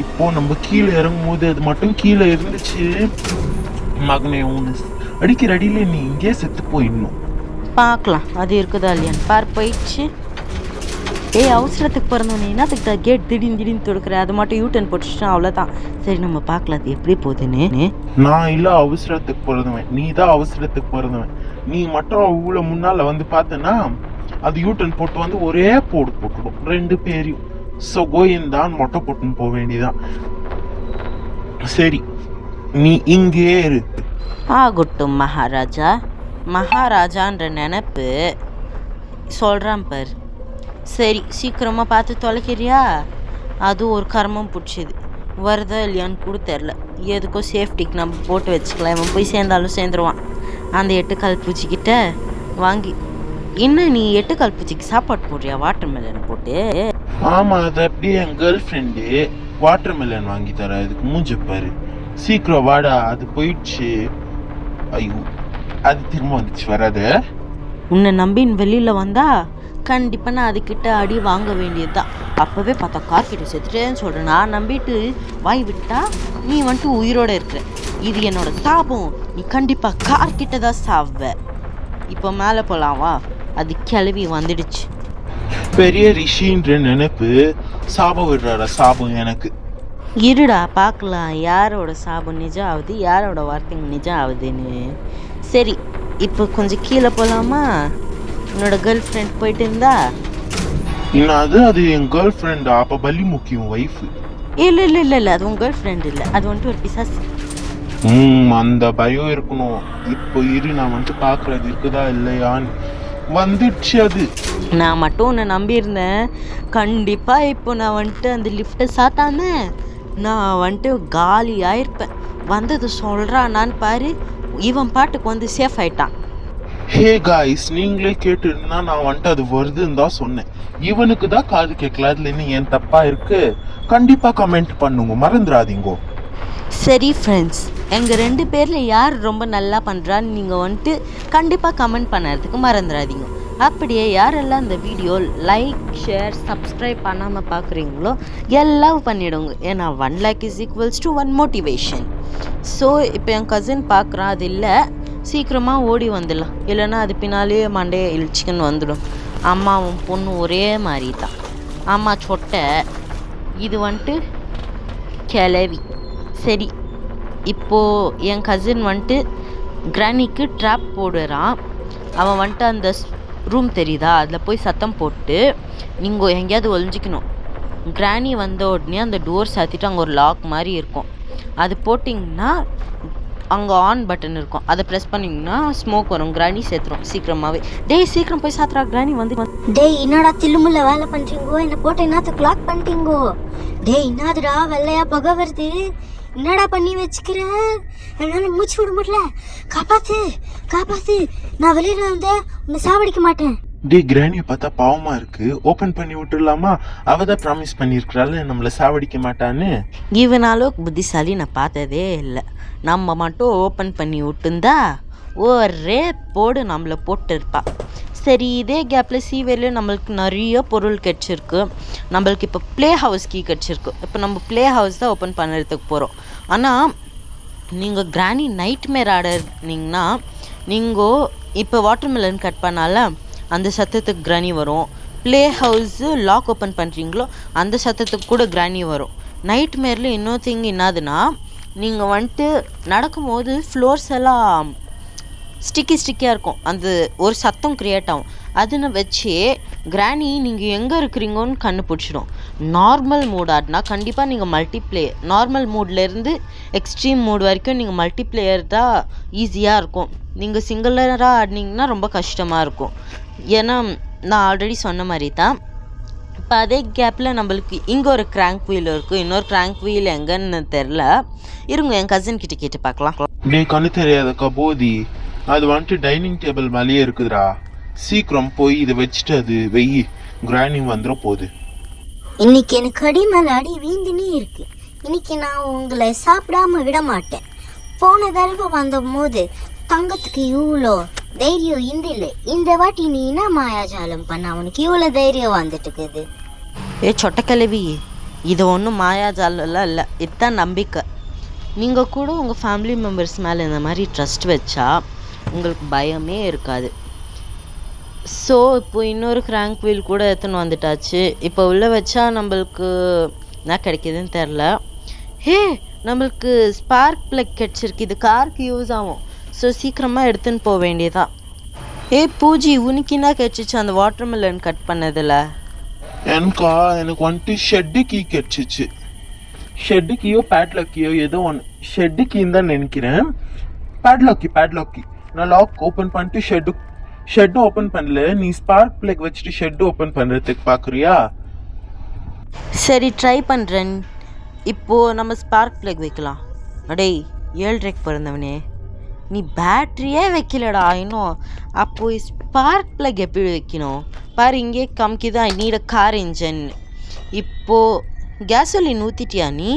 [SPEAKER 2] இப்போ நம்ம கீழே இறங்கும் போது அது மட்டும் கீழே இருந்துச்சு. மகனே, உன்னை அடிக்கிற அடியில நீ இங்கே செத்து போயிடணும்.
[SPEAKER 1] பார்க்கலாம் அது இருக்குதா இல்லையான்னு. போயிடுச்சு. அவசரத்துக்கு பிறந்தவனே என்னத்துக்கு கேட் திடீர்னு தொடுக்கிற? அது மட்டும் யூட்டன் போட்டுச்சுன்னா அவ்வளோதான். சரி, நம்ம பார்க்கலாம் அது எப்படி போகுதுன்னு.
[SPEAKER 2] நான் இல்லை அவசரத்துக்கு பிறந்தவன், நீ தான் அவசரத்துக்கு பிறந்தவன். நீ மட்டும் அவ்வளோ முன்னால் வந்து பார்த்தனா அது யூட்டன் போட்டு வந்து ஒரே போட்டுடும் 2 பேரையும். ஸோ கோயிந்தான் மொட்டை போட்டுன்னு போக வேண்டியதான். சரி, நீ இங்கே இரு.
[SPEAKER 1] ஆகட்டும் மகாராஜா. மகாராஜான்ற நினப்பு சொல்கிறான் பாரு. சரி, சீக்கிரமாக பார்த்து தொலைக்கிறியா? அது ஒரு கர்மம் பிடிச்சிது. வருதா இல்லையான்னு கூட தெரில. எதுக்கோ சேஃப்டிக்கு நம்ம போட்டு வச்சுக்கலாம். இவன் போய் சேர்ந்தாலும் சேர்ந்துருவான். அந்த 8 கால் பூச்சிக்கிட்ட வாங்கி. இன்னும் நீ 8 கால் பூச்சிக்கு சாப்பாடு போடுறியா? வாட்டர் மெலன் போட்டு.
[SPEAKER 2] ஆமாம், அது அப்படியே என் கேர்ள் ஃப்ரெண்டு வாட்டர் மெலன் வாங்கி தர. அதுக்கு மூஞ்சப்பாரு. சீக்கிரம் வாடா. அது போயிடுச்சு. ஐயோ, அது திரும்ப வந்துச்சு. வராது.
[SPEAKER 1] உன்னை நம்பின்னு வெளியில் வந்தா கண்டிப்பாக நான் அதுக்கிட்ட அடி வாங்க வேண்டியது தான். அப்போவே பார்த்தா கார்கிட்ட செத்துட்டேன்னு சொல்கிறேன். நான் நம்பிட்டு வாய் விட்டா நீ வந்துட்டு உயிரோடு இருக்கிற. இது என்னோட சாபம். நீ கண்டிப்பாக கார்கிட்ட தான் சாவ. இப்போ மேலே போகலாவா? அது கிளவி வந்துடுச்சு.
[SPEAKER 2] பெரிய ரிஷின்ற நினைப்பு சாபம் விடுறாரா? சாபம் எனக்கு.
[SPEAKER 1] இருடா பார்க்கலாம் யாரோட சாபம் நிஜம் ஆகுது, யாரோட வார்த்தைங்க நிஜம் ஆகுதுன்னு. சரி, இப்போ கொஞ்சம் கீழே போகலாமா? என்னோட கேர்ள் ஃப்ரெண்ட் போயிட்டு இருந்தா.
[SPEAKER 2] இன்னும் அது என் கேர்ள் ஃப்ரெண்டா? அப்போ பலி முக்கியம் ஒய்ஃபு.
[SPEAKER 1] இல்லை, அது உன் கேர்ள் ஃப்ரெண்ட் இல்லை. அது வந்துட்டு ஒரு பிசாசு.
[SPEAKER 2] அந்த பயம் இருக்கணும். இப்போ இரு, நான் வந்துட்டு பார்க்குறது இருக்குதா இல்லையான்னு. வந்துடுச்சு அது.
[SPEAKER 1] நான் மட்டும் உன்னை நம்பியிருந்தேன். கண்டிப்பாக இப்போ நான் வந்துட்டு அந்த லிஃப்ட்டை சாத்தாம நான் வந்துட்டு காலி ஆயிருப்பேன். வந்தது சொல்கிறானான்னு பாரு. இவன் பாட்டுக்கு வந்து சேஃப் ஆயிட்டான்.
[SPEAKER 2] ஹே காய்ஸ், நீங்களே கேட்டுருந்தா நான் வந்துட்டு அது வருதுன்னு தான் சொன்னேன். இவனுக்கு தான் காது கேட்கல. அதுல இன்னும் ஏன் தப்பா இருக்கு? கண்டிப்பா கமெண்ட் பண்ணுங்க, மறந்துடாதீங்க.
[SPEAKER 1] சரி ஃப்ரெண்ட்ஸ், எங்கள் 2 பேரில் யார் ரொம்ப நல்லா பண்ணுறான்னு நீங்கள் வந்துட்டு கண்டிப்பாக கமெண்ட் பண்ணுறதுக்கு மறந்துடாதீங்க. அப்படியே யாரெல்லாம் இந்த வீடியோ லைக், ஷேர், சப்ஸ்கிரைப் பண்ணாமல் பார்க்குறீங்களோ எல்லாம் பண்ணிவிடுங்க. ஏன்னா 1 lakh = 1 motivation. ஸோ இப்போ என் கசின் பார்க்குறான். அது இல்லை, சீக்கிரமாக ஓடி வந்துடலாம். இல்லைன்னா அது பின்னாலே மண்டையை இழிச்சிக்கன்னு வந்துடும். அம்மாவும் பொண்ணு ஒரே மாதிரி தான். அம்மா சொட்டை, இது வந்துட்டு கிளவி. சரி, இப்போது என் கசின் வந்துட்டு கிராணிக்கு ட்ராப் போடுறான். அவன் வந்துட்டு அந்த ரூம் தெரியுதா, அதில் போய் சத்தம் போட்டு நீங்கள் எங்கேயாவது ஒளிஞ்சிக்கணும். கிராணி வந்த உடனே அந்த டோர் சாத்திட்டு அங்கே ஒரு லாக் மாதிரி இருக்கும், அது போட்டிங்கன்னா அங்கே ஆன் பட்டன் இருக்கும், அதை ப்ரெஸ் பண்ணிங்கன்னா ஸ்மோக் வரும், கிராணி சேர்த்துரும் சீக்கிரமாகவே. டேய் சீக்கிரம் போய் சாத்துறா, கிராணி வந்து.
[SPEAKER 3] டேய் என்னடா தில்லுமுல்ல வேலை பண்ணுறீங்கோ, என்னை போட்டு என்னத்துக்கு லாக் பண்ணிட்டீங்கோ? டேய் என்னதுடா வெள்ளையா புகை வருது, என்னடா பண்ணி வச்சுக்கிற? என்னால் மூச்சு விட முடியல, காப்பாத்து காப்பாத்து, நான் வெளியில வந்தேன் உன்னை சாவடிக்க மாட்டேன்.
[SPEAKER 2] டே கிராணியை பார்த்தா பாவமா இருக்கு, ஓபன் பண்ணி விட்டுடலாமா? அவ தான் ப்ராமிஸ் பண்ணியிருக்கிறாள் நம்மளை சாவடிக்க மாட்டான்னு.
[SPEAKER 1] இவனாலும் புத்திசாலி நான் பார்த்ததே இல்லை. நம்ம மட்டும் ஓப்பன் பண்ணி விட்டுருந்தா ஒரே போடு நம்மளை போட்டு இருப்பா. சரி, இதே கேப்பில் சீவேல நம்மளுக்கு நிறைய பொருள் கிடச்சிருக்கு. நம்மளுக்கு இப்போ ப்ளே ஹவுஸ் கீ கிடச்சிருக்கு. இப்போ நம்ம ப்ளே ஹவுஸ் தான் ஓப்பன் பண்ணுறதுக்கு போகிறோம். ஆனால் நீங்கள் கிராணி நைட் மேர் ஆடினீங்கன்னா நீங்கள் இப்போ வாட்டர்மெலன் கட் பண்ணால அந்த சத்தத்துக்கு கிராணி வரும். ப்ளே ஹவுஸு லாக் ஓப்பன் பண்ணுறீங்களோ அந்த சத்தத்துக்கு கூட கிராணி வரும். நைட் மேரில் இன்னொரு திங் என்னதுன்னா, நீங்கள் வந்துட்டு நடக்கும்போது ஃப்ளோர்ஸ் எல்லாம் ஸ்டிக்கியாக இருக்கும், அந்த ஒரு சத்தம் க்ரியேட் ஆகும். அதுன்னு வச்சு கிராணி நீங்கள் எங்கே இருக்கிறீங்கன்னு கண்டுபிடிச்சிடும். நார்மல் மூட் ஆடினா கண்டிப்பாக நீங்கள் மல்டிப்ளேயர், நார்மல் மூட்லேருந்து எக்ஸ்ட்ரீம் மூட் வரைக்கும் நீங்கள் மல்டிப்ளேயர் தான் ஈஸியாக இருக்கும். நீங்கள் சிங்கிளராக ஆடினீங்கன்னா ரொம்ப கஷ்டமாக இருக்கும். ஏன்னா நான் ஆல்ரெடி சொன்ன மாதிரி தான். இப்போ அதே கேப்பில் நம்மளுக்கு இங்கே ஒரு கிராங்க் வீல் இருக்குது, இன்னொரு கிராங்க் வீல் எங்கன்னு தெரில. இருங்க என் கசின் கிட்ட கேட்டு பார்க்கலாம்.
[SPEAKER 2] டே கண்ணு தெரியாத கபோதி, அது வந்துட்டு டைனிங் டேபிள் மேலேயே இருக்குதுடா. சீக்கிரம் போய் இதை வச்சுட்டு அது வெயி, கிராணி வந்துட போகுது.
[SPEAKER 3] இன்னைக்கு எனக்கு அடி மேலே அடி வீந்துனே இருக்கு. இன்னைக்கு நான் உங்களை சாப்பிடாம விட மாட்டேன். போன தடவை வந்த போது தங்கத்துக்கு இவ்வளோ தைரியம் இல்லை, இந்த வாட்டி நீ என்ன மாயாஜாலம் பண்ண அவனுக்கு இவ்வளோ தைரியம் வந்துட்டு இருக்குது?
[SPEAKER 1] சொட்டக்கிழவி, இது ஒன்றும் மாயாஜாலம்லாம் இல்லை, இதுதான் நம்பிக்கை. நீங்கள் கூட உங்கள் ஃபேமிலி மெம்பர்ஸ் மேலே இந்த மாதிரி ட்ரஸ்ட் வச்சா உங்களுக்கு பயமே இருக்காது. ஸோ இப்போ இன்னொரு கிராங்க் வீல் கூட எடுத்துன்னு வந்துட்டாச்சு. இப்போ உள்ளே வச்சா நம்மளுக்கு என்ன கிடைக்கிதுன்னு தெரில. நம்மளுக்கு ஸ்பார்க் ப்ளக் கிடச்சிருக்கு, இது காருக்கு யூஸ் ஆகும். ஸோ சீக்கிரமாக எடுத்துன்னு போக வேண்டியதான். பூஜி, உனக்கு என்ன கிடச்சிச்சு அந்த வாட்டர்மெலன் கட் பண்ணதில்?
[SPEAKER 2] எனக்கு வந்துட்டு ஷெட்டு கீ கிடச்சிச்சு. ஷெட்டு கீயோ பேட்லாக் கீயோ ஏதோ ஒன்று. ஷெட்டு கீன்னு தான் நினைக்கிறேன். Padlock key. நான் லாக் ஓப்பன் பண்ணிட்டு ஷெட்டு ஓப்பன் பண்ணல. நீ ஸ்பார்க் ப்ளக் வச்சுட்டு ஷெட்டு ஓப்பன் பண்ணுறதுக்கு பார்க்குறியா?
[SPEAKER 1] சரி, ட்ரை பண்ணுறேன். இப்போது நம்ம ஸ்பார்க் ப்ளக் வைக்கலாம். அடேய் 7:30 பிறந்தவனே, நீ பேட்ரியே வைக்கலடா இன்னும். அப்போது ஸ்பார்க் ப்ளக் எப்படி வைக்கணும் பாரு, இங்கே காமிக்குதா நீட கார் இன்ஜின். இப்போது கேசோலின் ஊற்றிட்டியா நீ?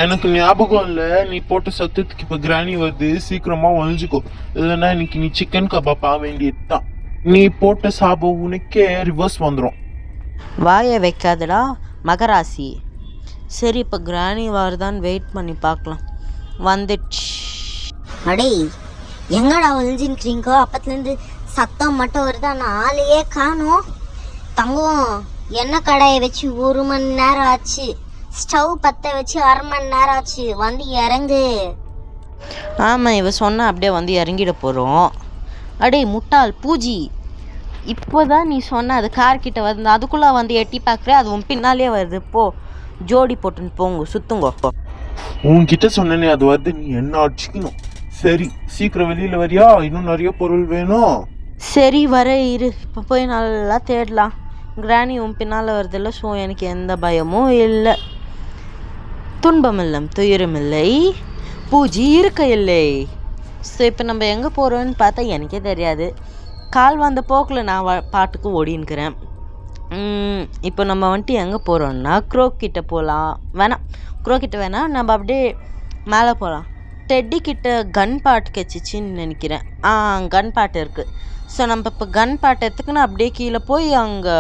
[SPEAKER 2] எனக்கு ஞாபகம் இல்லை. நீ போட்ட சத்தத்துக்கு இப்போ கிராணி வருது, சீக்கிரமா ஒழிஞ்சுக்கோ, இல்லைன்னா இன்னைக்கு நீ சிக்கன் கபாப் ஆக வேண்டியது தான். நீ போட்ட சாபம் உனக்கே ரிவர்ஸ் வந்துடும்.
[SPEAKER 1] வாயை வைக்காதடா மகராசி. சரி, இப்போ கிராணி வருதான்னு வெயிட் பண்ணி பார்க்கலாம். வந்துடுச்சு.
[SPEAKER 3] அடே எங்கடா ஒழிஞ்சுன்றீங்க? அப்பத்துலேருந்து சத்தம் மட்டும் வருதா, நான் ஆளையே காணும். தங்கம், எண்ணெய் கடாயை வச்சு 1 மணி நேரம் ஆச்சு, ஸ்டவ் பற்ற வச்சு 1/2 மணி நேரம் ஆச்சு, வந்து இறங்கு.
[SPEAKER 1] ஆமாம், இவ சொன்னால் அப்படியே வந்து இறங்கிட போகிறோம். அடே முட்டாள் பூஜி, இப்போ தான் நீ சொன்ன அது கார்கிட்ட வந்து அதுக்குள்ளே வந்து எட்டி பார்க்குற, அது உன் பின்னாலே வருது. போ ஜோடி போட்டுன்னு போங்க, சுத்துங்க.
[SPEAKER 2] உன்கிட்ட சொன்னே அது வருது, நீ என்ன அடிச்சுக்கணும். சரி, சீக்கிரம் வெளியில் வரியா? இன்னும் நிறைய பொருள் வேணும்.
[SPEAKER 1] சரி வர இரு, இப்போ போய் நல்லா தேடலாம். கிராணி உன் பின்னால் வருதில்ல, ஸோ எனக்கு எந்த பயமும் இல்லை. துன்பமில்லம் துயரமில்லை, பூஜி இருக்க இல்லை. ஸோ இப்போ நம்ம எங்கே போகிறோன்னு பார்த்தா எனக்கே தெரியாது. கால் வந்த போக்கில் நான் பாட்டுக்கு ஓடின்னுக்கிறேன். இப்போ நம்ம வந்துட்டு எங்கே போகிறோன்னா க்ரோக்கிட்ட போகலாம். க்ரோக்கிட்ட வேணாம், நம்ம அப்படியே மேலே போகலாம். டெட்டி கிட்ட கன் பாட் கிடச்சிச்சின்னு நினைக்கிறேன். கன் பாட் இருக்குது. ஸோ நம்ம இப்போ கன் பாட் எடுத்துக்கின்னு அப்படியே கீழே போய் அங்கே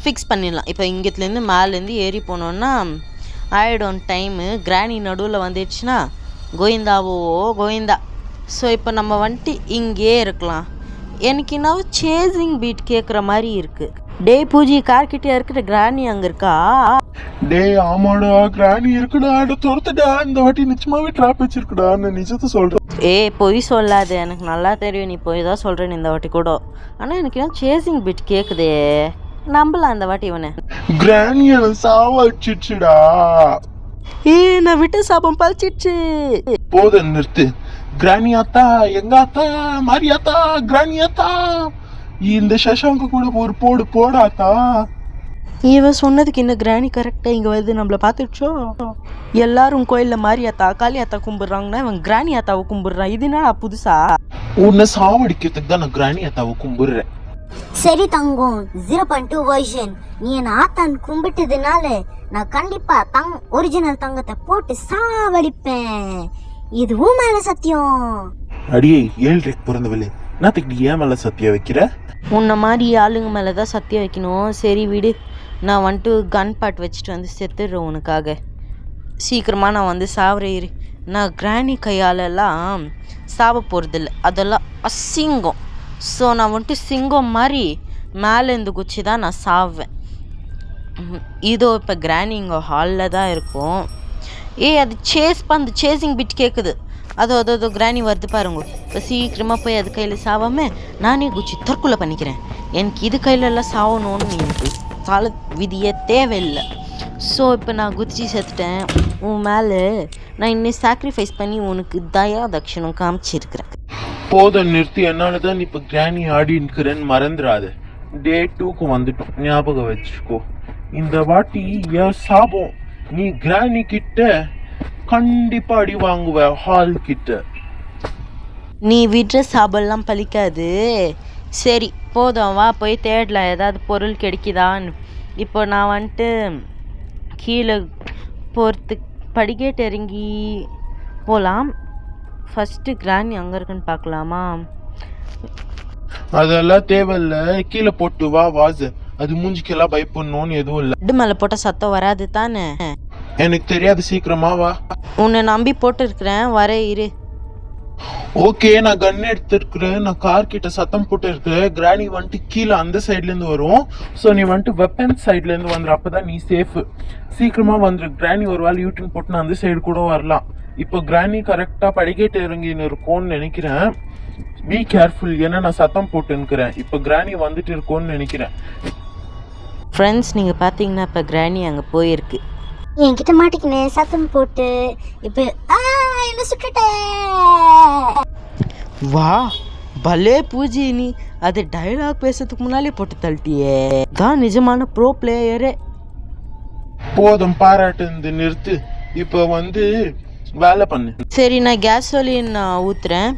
[SPEAKER 1] ஃபிக்ஸ் பண்ணிடலாம். இப்போ இங்கேத்துலேருந்து மேலேருந்து ஏறி போனோன்னா ஆகிடும் டைமு. கிராணி நடுவில் வந்துடுச்சுன்னா கோவிந்தாவோ கோவிந்தா. ஸோ இப்போ நம்ம வந்துட்டு இங்கே இருக்கலாம். எனக்கு இன்னும் சேசிங் பீட் கேட்குற மாதிரி இருக்குது. டேய் பூஜி, கார்கிட்டே இருக்கிற கிராணி அங்கே இருக்கா?
[SPEAKER 2] டேய் ஆமாடா, கிராணி இருக்குடா, துரத்துடா. இந்த வாட்டி நிச்சயமாவே ட்ராப் வச்சிருக்குடா, நான் நிஜத்தை சொல்றேன்.
[SPEAKER 1] பொய் சொல்லாது, எனக்கு நல்லா தெரியும் நீ போய் தான் சொல்கிறேன்னு இந்த வாட்டி கூட. ஆனால் எனக்கு ஏன் சேசிங் பிட் கேட்குதே, நம்பலாம் இந்த வாட்டி இவனை.
[SPEAKER 2] கிராணி எனக்கு சாவடிச்சிடுச்சுடா.
[SPEAKER 1] நான் விட்டு சாபம் பழிச்சிடுச்சு.
[SPEAKER 2] போதும் நிறுத்து. கிராணி ஆத்தா, எங்க ஆத்தா, மாரியாத்தா, கிராணி ஆத்தா, இந்த சசாங்க கூட ஒரு போடு போடாத்தா.
[SPEAKER 1] இவன் சொன்னதுக்கு இன்னும் கிராணி கரெக்டாக இங்கே வந்து நம்மளை பார்த்துடுச்சோ. எல்லாரும் கோயிலில் மாரியாத்தா காளியாத்தா கும்பிட்றாங்கன்னா இவன் கிராணி ஆத்தாவை கும்பிட்றான். இது என்ன புதுசா?
[SPEAKER 2] உன்னை சாவடிக்கிறதுக்கு தான் நான் கிராணி ஆத்தாவை கும்பிடுறேன்.
[SPEAKER 3] சரி தங்கம், 0.2 வெர்ஷன். நீ என் ஆத்தான் கும்பிட்டதுனால நான் கண்டிப்பா ஒரிஜினல் தங்கத்தை போட்டு சாவடிப்பேன். இதுவும் மேல சத்தியம்.
[SPEAKER 2] அடியே 7 பிறந்தவளே, என்னத்துக்கு ஏன் மேல சத்தியம் வைக்கிற?
[SPEAKER 1] உன்னை மாதிரி ஆளுங்க மேலே தான் சத்தியம் வைக்கணும். சரி விடு, நான் வந்துட்டு கன் பாட் வச்சுட்டு வந்து செத்துடுறேன் உனக்காக. சீக்கிரமாக நான் வந்து சாவறேன். நான் கிராணி கையாலெல்லாம் சாவ போகிறதில்ல, அதெல்லாம் அசிங்கம். ஸோ நான் வந்துட்டு சிங்கம் மாதிரி மேலேருந்து குச்சி தான் நான் சாவேன். இதோ இப்போ கிராணி இங்கே ஹாலில் தான் இருக்கும். அது அந்த சேசிங் பிட் கேட்குது. அதோ கிராணி வருது பாருங்க. இப்போ சீக்கிரமாக போய் அது கையில் சாவாமல் நானே குச்சி தற்கொலை பண்ணிக்கிறேன். எனக்கு இது கையிலெல்லாம் சாவணும்னு எனக்கு கால விதியே தேவையில்லை. ஸோ இப்போ நான் குச்சி செத்துட்டேன். உன் மேலே நான் இன்னும் சாக்ரிஃபைஸ் பண்ணி உனக்கு தயா தட்சணம் காமிச்சிருக்கிறேன்.
[SPEAKER 2] போதும் நிறுத்தி. என்னால தான் இப்போ கிராணி ஆடி இருக்கிறேன்னு மறந்துடாது. டே 2க்கு வந்துட்டோம், ஞாபகம் வச்சுக்கோ. இந்த வாட்டி என் சாபம் நீ கிராணி கிட்ட கண்டிப்பா அடி வாங்குவ. ஹால் கிட்ட
[SPEAKER 1] நீ விடுற சாபெல்லாம் பலிக்காது. சரி போதும், வா போய் தேடலாம் ஏதாவது பொருள் கிடைக்குதான்னு. இப்போ நான் வந்துட்டு கீழே போகிறதுக்கு படிக்கட்டு இறங்கி போகலாம். ஃபஸ்ட்டு கிராணி அங்கே இருக்குன்னு பார்க்கலாமா?
[SPEAKER 2] அதெல்லாம் தேவையில்ல, கீழே போட்டு வா. வாசு அது மூஞ்சிக்கெல்லாம் பயப்படணும்னு எதுவும் இல்லை.
[SPEAKER 1] பெட்டு மேலே போட்டால் சத்தம் வராது தானே?
[SPEAKER 2] எனக்கு தெரியாது, சீக்கிரமா வா.
[SPEAKER 1] உன்னை நம்பி போட்டு இருக்கிறேன், வர இரு.
[SPEAKER 2] ஓகே, நான் கன் எடுத்துருக்குறேன். நான் கார் கிட்ட சத்தம் போட்டு இருக்கிறேன். கிராணி வந்துட்டு கீழே அந்த சைட்லேருந்து வரும். ஸோ நீ வந்துட்டு வெப்பன் சைட்லேருந்து வந்துடு, அப்போதான் நீ சேஃபு. சீக்கிரமா வந்துடு. கிராணி ஒரு வேலை யூட்டன் போட்டு நான் அந்த சைடு கூட வரலாம். இப்போ கிராணி கரெக்டாக படிக்கட்டு இறங்கின்னு இருக்கும்னு நினைக்கிறேன். பி கேர்ஃபுல், ஏன்னா நான் சத்தம் போட்டுன்னுக்கிறேன். இப்போ கிராணி வந்துட்டு இருக்கோன்னு நினைக்கிறேன்.
[SPEAKER 1] ஃப்ரெண்ட்ஸ், நீங்கள் பார்த்தீங்கன்னா இப்போ கிராணி அங்கே போயிருக்கு.
[SPEAKER 3] என்கிட்ட மாட்டிக்கினேன் சத்தம் போட்டு. இப்போ என்ன சுட்டுட்டேன்.
[SPEAKER 1] வா பலே பூஜி, நீ அது டைலாக் பேசுறதுக்கு முன்னாலே போட்டு தள்ளிட்டியே. தான் நிஜமான ப்ரோ பிளேயரே.
[SPEAKER 2] போதும் பாராட்டு நிறுத்து. இப்போ வந்து வேலை பண்ணு.
[SPEAKER 1] சரி, நான் கேஸோலின் ஊற்றுறேன்.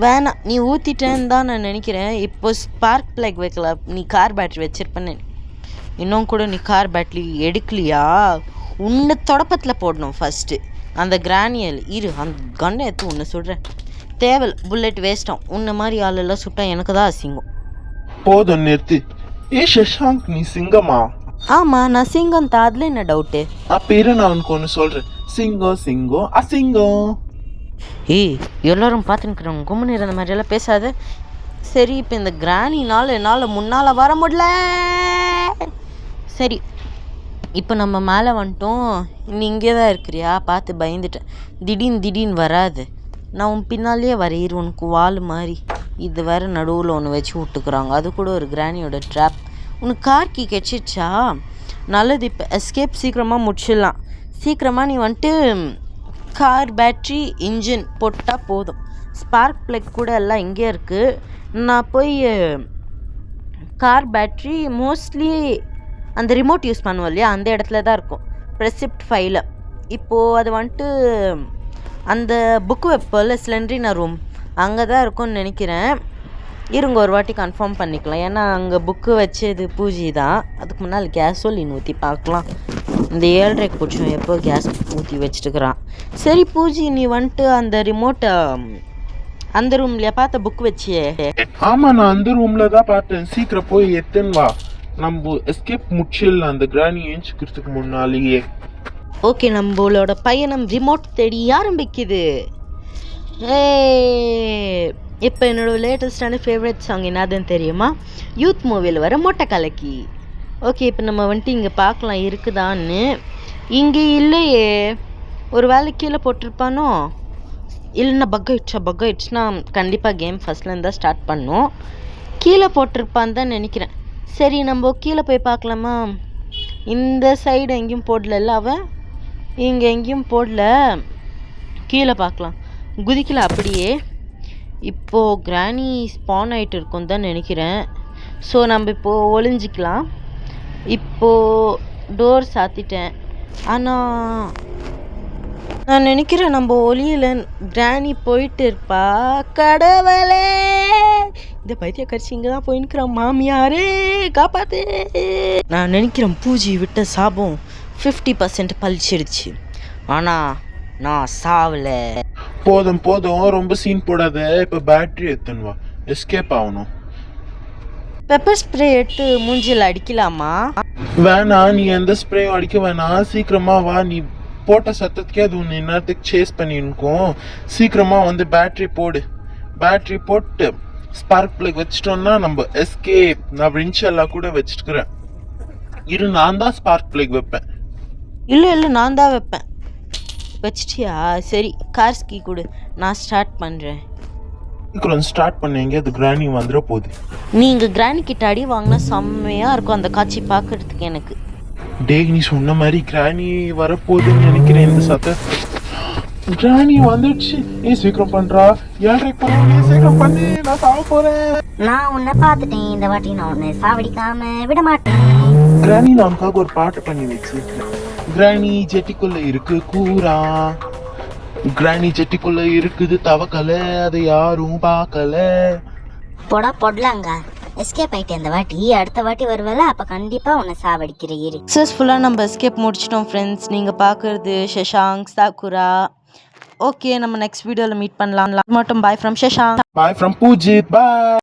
[SPEAKER 1] வேணாம், நீ ஊற்றிட்டேன்னு தான் நான் நினைக்கிறேன். இப்போ ஸ்பார்க் பிளக் வைக்கலாம். நீ கார் பேட்ரி வச்சிருப்பேன்னு இன்னும் கூட நீ கார் பேட்ரி எடுக்கலையா? உன்னை தொடப்பத்தில் போடணும் ஃபஸ்ட்டு. அந்த கிரானியல் இரு, அந்த கண்ணை எடுத்து உன்னை சுடுறேன். தேவல் புல்லட் வேஸ்ட்டாகும். உன்னை மாதிரி ஆளெல்லாம் சுட்டா எனக்கு தான் அசிங்கம்.
[SPEAKER 2] போதும் நிறுத்து. சஷாங்க், நீ சிங்கமா?
[SPEAKER 1] ஆமாம், நான் சிங்கம் தான். அதில் என்ன டவுட்டு?
[SPEAKER 2] அப்போ இரு, நான் உனக்கு ஒன்று சொல்கிறேன். சிங்கம் சிங்கம் அசிங்கம்.
[SPEAKER 1] எல்லோரும் பார்த்துன்னுக்குறவங்க கும்பு இருந்த மாதிரியெல்லாம் பேசாத. சரி, இப்போ இந்த கிரானினால் என்னால் முன்னால் வர முடியல. சரி, இப்போ நம்ம மேலே வந்துட்டோம். நீ இங்கே தான் இருக்கிறியா? பார்த்து பயந்துட்டேன். திடீர்னு வராது. நான் உன் பின்னாலேயே வரையிரு, உனக்கு வால் மாதிரி. இது வேறு நடுவில் ஒன்று வச்சு விட்டுக்குறாங்க. அது கூட ஒரு கிரானியோட ட்ராப். உனக்கு கார் கீ கிடச்சிடுச்சா? நல்லது. இப்போ எஸ்கேப் சீக்கிரமாக முடிச்சிடலாம். சீக்கிரமாக நீ வந்துட்டு கார் பேட்ரி இன்ஜின் போட்டால் போதும். ஸ்பார்க் பிளக் கூட எல்லாம் இங்கே இருக்குது. நான் போய் கார் பேட்ரி மோஸ்ட்லி அந்த ரிமோட் யூஸ் பண்ணுவோம் இல்லையா, அந்த இடத்துல தான் இருக்கும். ப்ரெசிப்ட் ஃபைல. இப்போது அது வந்துட்டு அந்த புக்கு வைப்போம்ல, சிலிண்ட்ரினா ரூம், அங்கே தான் இருக்கும்னு நினைக்கிறேன். இருங்க ஒரு வாட்டி கன்ஃபார்ம் பண்ணிக்கலாம். ஏன்னா அங்கே புக்கு வச்சது பூஜி தான். அதுக்கு முன்னால் கேஸோலின் ஊற்றி பார்க்கலாம். இந்த 7:30 பூச்சும் எப்போ கேஸ் ஊற்றி வச்சுட்டுக்கிறான். சரி பூஜி, நீ வந்துட்டு அந்த ரிமோட்டை அந்த ரூம்லையா பார்த்த புக் வச்சியே?
[SPEAKER 2] ஆமாம், நான் அந்த ரூமில் தான் பார்த்தேன். சீக்கிரம் போய் எத்துன்னு வா, நம்ம எஸ்கேப் முடிச்சிடலாம் அந்த கிராணி ஏஞ்சிக்கிறதுக்கு முன்னாலேயே.
[SPEAKER 1] ஓகே, நம்மளோட பயணம் ரிமோட் தேடி ஆரம்பிக்குது. இப்போ என்னோடய லேட்டஸ்டான ஃபேவரட் சாங் என்னதுன்னு தெரியுமா? யூத் மூவியில் வர மொட்டை கலக்கி. ஓகே, இப்போ நம்ம வந்துட்டு இங்கே பார்க்கலாம் இருக்குதான்னு. இங்கே இல்லையே, ஒரு வேளை கீழே போட்டிருப்பானோ? இல்லைன்னா பக் ஆயிடுச்சுன்னா கண்டிப்பாக கேம் ஃபஸ்ட்லேருந்து தான் ஸ்டார்ட் பண்ணோம். கீழே போட்டிருப்பான்னு தான் நினைக்கிறேன். சரி, நம்ம கீழே போய் பார்க்கலாமா? இந்த சைடு எங்கேயும் போடல அவன், இங்கே எங்கேயும் போடல. கீழே பார்க்கலாம், குதிக்கல அப்படியே. இப்போது கிராணி ஸ்பான் ஆகிட்டு இருக்கோம் தான் நினைக்கிறேன். ஸோ நம்ம இப்போது ஒளிஞ்சிக்கலாம். இப்போது டோர் சாத்திட்டேன். ஆனால் நான் நினைக்கிறேன் நம்ம ஒளியில் கிராணி போயிட்டு இருப்பா. கடவுளே, இந்த பைத்தியக்காரச்சி இங்கே தான் போயின்னுக்கிறான். மாமியாரே காப்பாத்து. நான் நினைக்கிறேன் பூஜி விட்ட சாபம் 50% பழிச்சிடுச்சு. ஆனால் நான் சாவலை.
[SPEAKER 2] போதும் ரொம்ப சீன் போடாத. இப்போ பேட்டரி எடுத்துன்னு வா, எஸ்கேப் ஆகணும்.
[SPEAKER 1] பெப்பர் ஸ்ப்ரே எடுத்து மூஞ்சில் அடிக்கலாமா?
[SPEAKER 2] வேணாம், நீ எந்த ஸ்ப்ரேயும் அடிக்க வேணாம். சீக்கிரமா வா, நீ போட்ட சத்தத்துக்கே அது ஒன்று நேரத்துக்கு சேஸ் பண்ணிருக்கோம். சீக்கிரமா வந்து பேட்டரி போடு. பேட்டரி போட்டு ஸ்பார்க் பிளக் வச்சிட்டோம்னா நம்ம எஸ்கேப். நான் வின்ச்செல்லாம் கூட வச்சுக்கிறேன். இரு, நான் தான் ஸ்பார்க் பிளக் வைப்பேன்.
[SPEAKER 1] இல்லை நான் தான் வைப்பேன். வச்சிட்டியா? சரி, கார் கீ கொடு, நான் ஸ்டார்ட் பண்ணுறேன்.
[SPEAKER 2] சீக்கிரம் ஸ்டார்ட் பண்ணீங்க, அது கிராணி வந்துட போகுது.
[SPEAKER 1] நீங்கள் கிராணி கிட்ட அடி வாங்கினா செம்மையாக இருக்கும் அந்த காட்சி பார்க்கறதுக்கு எனக்கு.
[SPEAKER 2] டேய், நீ சொன்ன மாதிரி கிராணி வரப்போகுதுன்னு நினைக்கிறேன். இந்த சத்தம் கிராணி வந்துடுச்சு. சீக்கிரம் பண்றா. சீக்கிரம் பண்ணி, நான் சாவ போறேன்.
[SPEAKER 3] நான் உன்னை பார்த்துட்டேன். இந்த வாட்டி நான் உன்னை சாவடிக்காம விட மாட்டேன்.
[SPEAKER 2] கிராணி நமக்காக ஒரு பாட்டு பண்ணி வச்சிருக்கேன். கிராணி ஜெட்டிக்குள்ள இருக்கு கூரா, கிராணி ஜெட்டிக்குள்ள இருக்குது தவக்கலை, அதை யாரும் பார்க்கல.
[SPEAKER 3] பொடலாங்க. எஸ்கேப் ஆயிட்டு இந்த வாட்டி. அடுத்த வாட்டி வருவல, அப்ப கண்டிப்பா உன்னை சாவடிக்கிற இரு.
[SPEAKER 1] சக்ஸஸ்ஃபுல்லாக நம்ம எஸ்கேப் முடிச்சிட்டோம் ஃப்ரெண்ட்ஸ். நீங்கள் பார்க்குறது ஷஷாங்க், சாக்குரா. ஓகே, நம்ம நெக்ஸ்ட் வீடியோவில் மீட் பண்ணலாம். மட்டும் bye from Shashank.
[SPEAKER 2] Bye from Poojith. Bye.